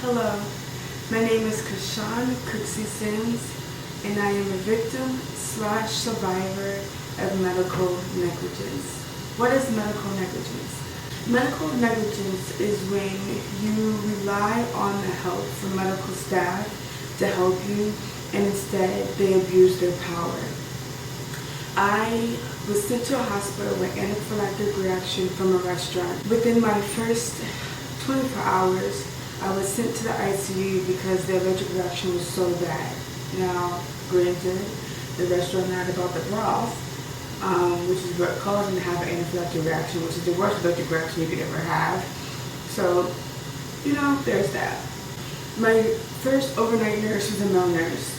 Hello, my name is Kashawn Cooksey Sims, and I am a victim/survivor of medical negligence. What is medical negligence? Medical negligence is when you rely on the help from medical staff to help you, and instead they abuse their power. I was sent to a hospital with anaphylactic reaction from a restaurant. Within my first 24 hours, I was sent to the ICU because the allergic reaction was so bad. Now, granted, the restaurant had about the broth, which is what caused me to have an anaphylactic reaction, which is the worst allergic reaction you could ever have. So, there's that. My first overnight nurse was a male nurse.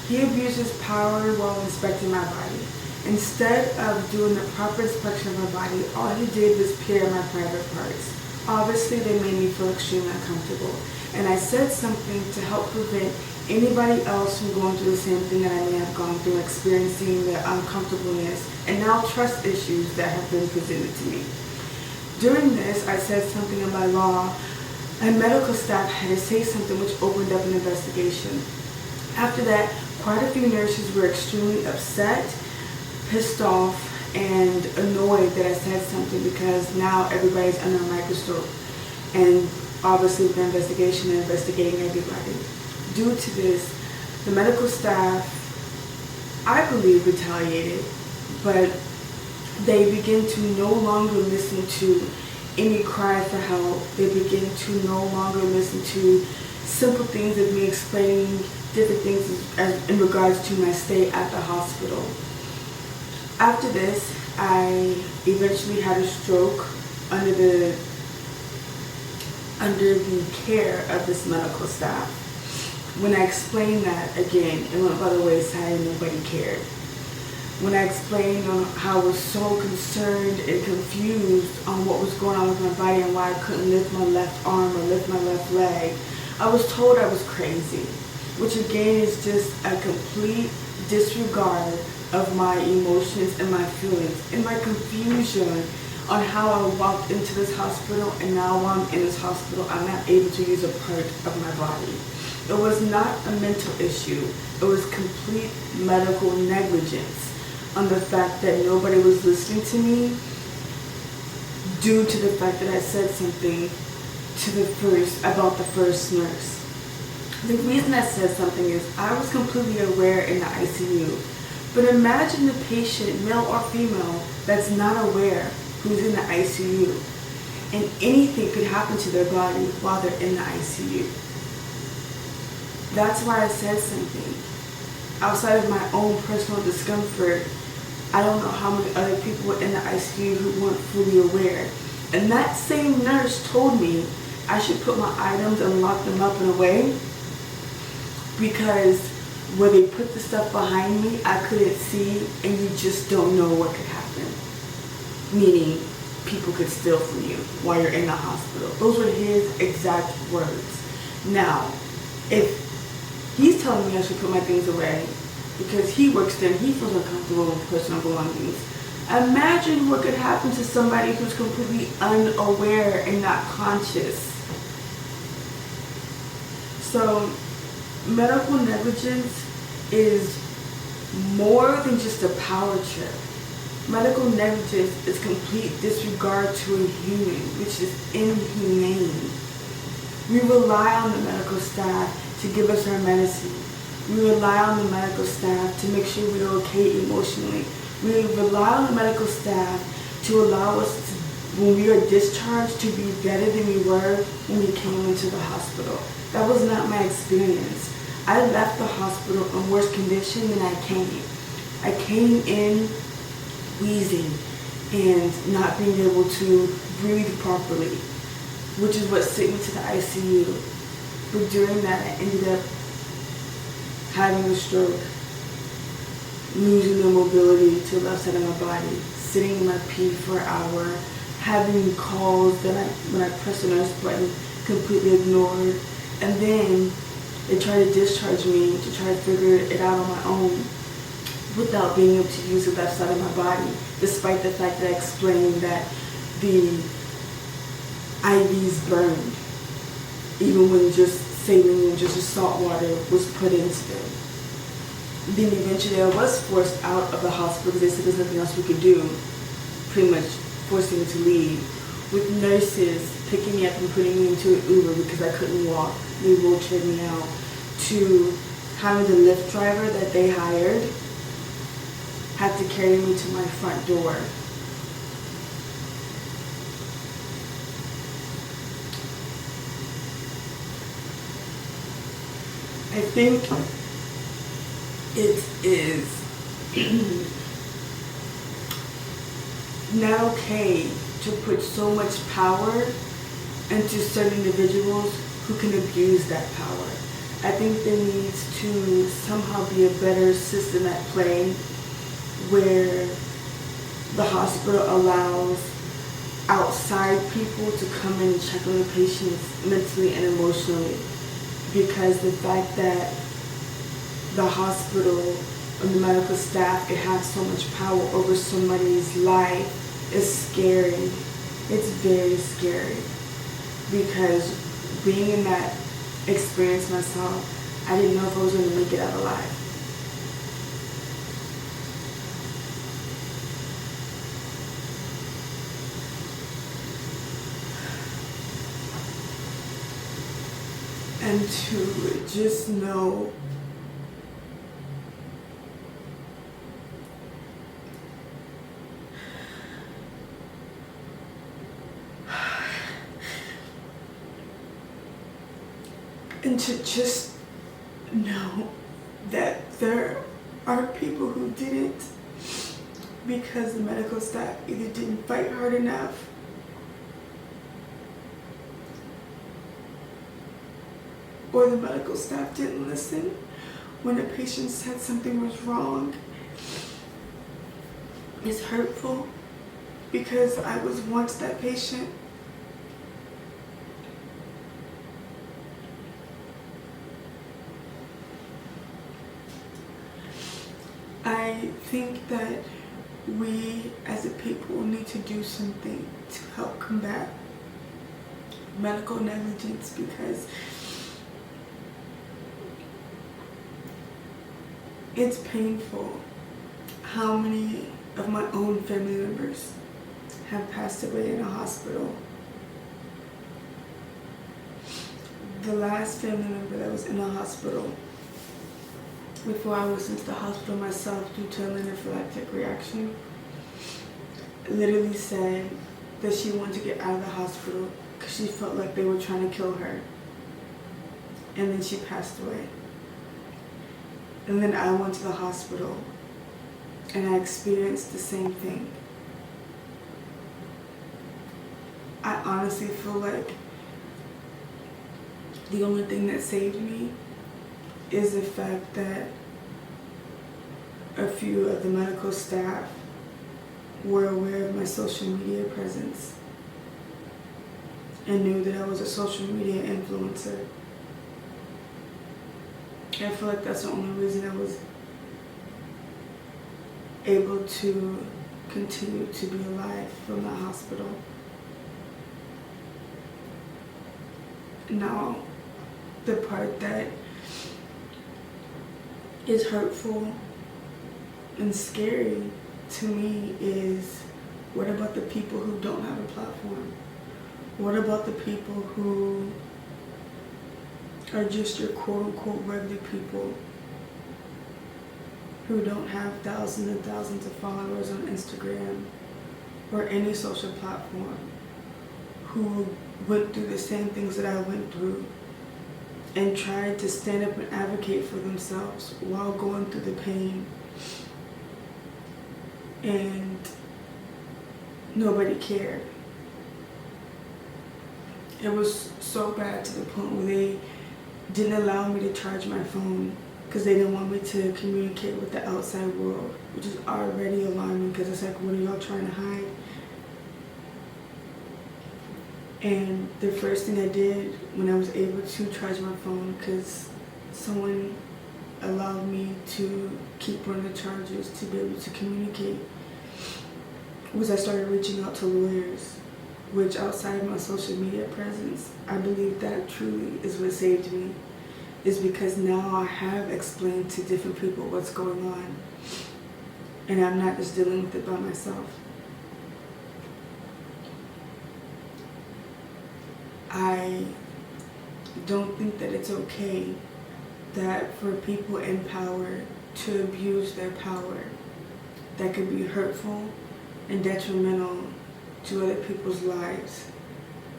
He abused his power while inspecting my body. Instead of doing the proper inspection of my body, all he did was peer at my private parts. Obviously, they made me feel extremely uncomfortable, and I said something to help prevent anybody else from going through the same thing that I may have gone through, experiencing the uncomfortableness and now trust issues that have been presented to me. During this, I said something about law, and medical staff had to say something which opened up an investigation. After that, quite a few nurses were extremely upset, pissed off, and annoyed that I said something because now everybody's under a microscope, and obviously with the investigation, they're investigating everybody. Due to this, the medical staff, I believe, retaliated, but they begin to no longer listen to any cry for help. They begin to no longer listen to simple things of me explaining different things as in regards to my stay at the hospital. After this, I eventually had a stroke under the care of this medical staff. When I explained that, again, it went by the wayside and nobody cared. When I explained on how I was so concerned and confused on what was going on with my body and why I couldn't lift my left arm or lift my left leg, I was told I was crazy, which again is just a complete disregard of my emotions and my feelings and my confusion on how I walked into this hospital, and now while I'm in this hospital, I'm not able to use a part of my body. It was not a mental issue. It was complete medical negligence on the fact that nobody was listening to me due to the fact that I said something about the first nurse. The reason I said something is I was completely aware in the ICU. But imagine the patient, male or female, that's not aware who's in the ICU. And anything could happen to their body while they're in the ICU. That's why I said something. Outside of my own personal discomfort, I don't know how many other people were in the ICU who weren't fully aware. And that same nurse told me I should put my items and lock them up in a way because where they put the stuff behind me, I couldn't see, and you just don't know what could happen. Meaning, people could steal from you while you're in the hospital. Those were his exact words. Now, if he's telling me I should put my things away because he works there and he feels uncomfortable with personal belongings, imagine what could happen to somebody who's completely unaware and not conscious. So, medical negligence is more than just a power trip. Medical negligence is complete disregard to a human, which is inhumane. We rely on the medical staff to give us our medicine. We rely on the medical staff to make sure we're okay emotionally. We rely on the medical staff to allow us to, when we are discharged, to be better than we were when we came into the hospital. That was not my experience. I left the hospital in worse condition than I came. I came in wheezing and not being able to breathe properly, which is what sent me to the ICU. But during that, I ended up having a stroke, losing the mobility to the left side of my body, sitting in my pee for an hour, having calls that when I pressed the nurse button, completely ignored. And then they tried to discharge me to try to figure it out on my own without being able to use the left side of my body, despite the fact that I explained that the IVs burned. even when just saline and just salt water was put into them. Then eventually I was forced out of the hospital because they said there's nothing else we could do, pretty much forcing me to leave, with nurses picking me up and putting me into an Uber because I couldn't walk. They wheelchaired me out, to having the Lyft driver that they hired had to carry me to my front door. I think it is not okay to put so much power into certain individuals who can abuse that power. I think there needs to somehow be a better system at play where the hospital allows outside people to come in and check on the patients mentally and emotionally, because the fact that the hospital and the medical staff can have so much power over somebody's life is scary. It's very scary, because being in that experience myself, I didn't know if I was going to make it out alive. And to just know that there are people who didn't, because the medical staff either didn't fight hard enough or the medical staff didn't listen when a patient said something was wrong. It's hurtful, because I was once that patient. I think that we as a people need to do something to help combat medical negligence, because it's painful how many of my own family members have passed away in a hospital. The last family member that was in a hospital, before I was into the hospital myself due to an anaphylactic reaction, literally said that she wanted to get out of the hospital because she felt like they were trying to kill her. And then she passed away. And then I went to the hospital and I experienced the same thing. I honestly feel like the only thing that saved me is the fact that a few of the medical staff were aware of my social media presence and knew that I was a social media influencer. I feel like that's the only reason I was able to continue to be alive from the hospital. Now, the part that is hurtful and scary to me is, what about the people who don't have a platform? What about the people who are just your quote-unquote regular people who don't have thousands and thousands of followers on Instagram or any social platform, who went through the same things that I went through and tried to stand up and advocate for themselves while going through the pain, and nobody cared. It was so bad to the point where they didn't allow me to charge my phone because they didn't want me to communicate with the outside world, which is already alarming, because it's like, what are y'all trying to hide? And the first thing I did when I was able to charge my phone, because someone allowed me to keep one of the chargers to be able to communicate, was I started reaching out to lawyers which outside my social media presence, I believe that truly is what saved me, is because now I have explained to different people what's going on, and I'm not just dealing with it by myself. I don't think that it's okay that for people in power to abuse their power. That could be hurtful and detrimental to other people's lives,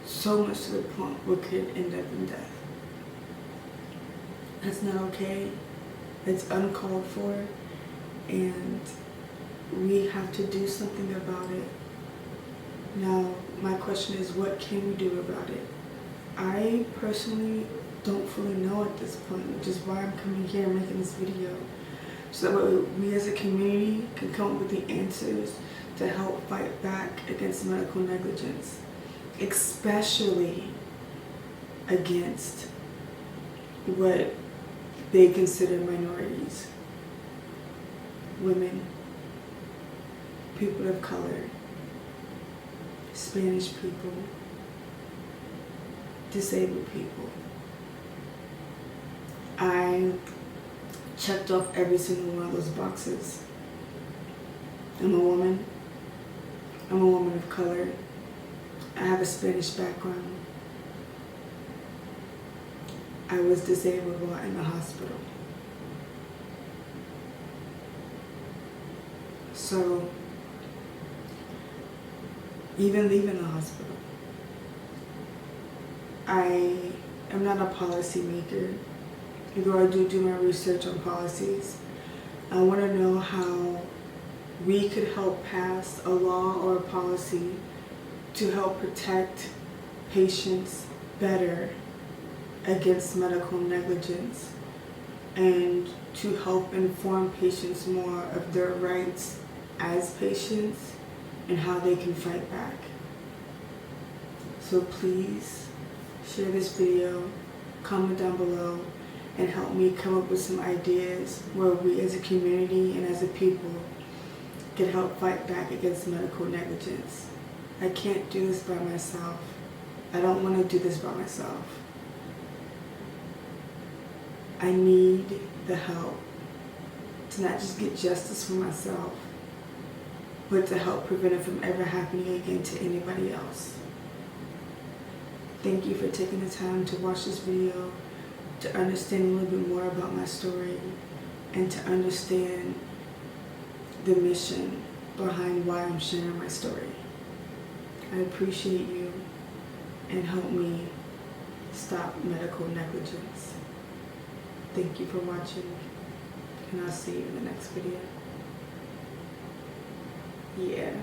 so much to the point where it could end up in death. That's not okay. It's uncalled for, and we have to do something about it. Now, my question is, what can we do about it? I personally don't fully know at this point, which is why I'm coming here and making this video, so that we as a community can come up with the answers to help fight back against medical negligence, especially against what they consider minorities, women, people of color, Spanish people, disabled people. I checked off every single one of those boxes. I'm a woman. I'm a woman of color. I have a Spanish background. I was disabled while in the hospital. So, even leaving the hospital, I am not a policy maker. Although I do my research on policies, I want to know how we could help pass a law or a policy to help protect patients better against medical negligence, and to help inform patients more of their rights as patients and how they can fight back. So please share this video, comment down below, and help me come up with some ideas where we as a community and as a people can help fight back against medical negligence. I can't do this by myself. I don't want to do this by myself. I need the help to not just get justice for myself, but to help prevent it from ever happening again to anybody else. Thank you for taking the time to watch this video, to understand a little bit more about my story, and to understand the mission behind why I'm sharing my story. I appreciate you, and help me stop medical negligence. Thank you for watching, and I'll see you in the next video. Yeah.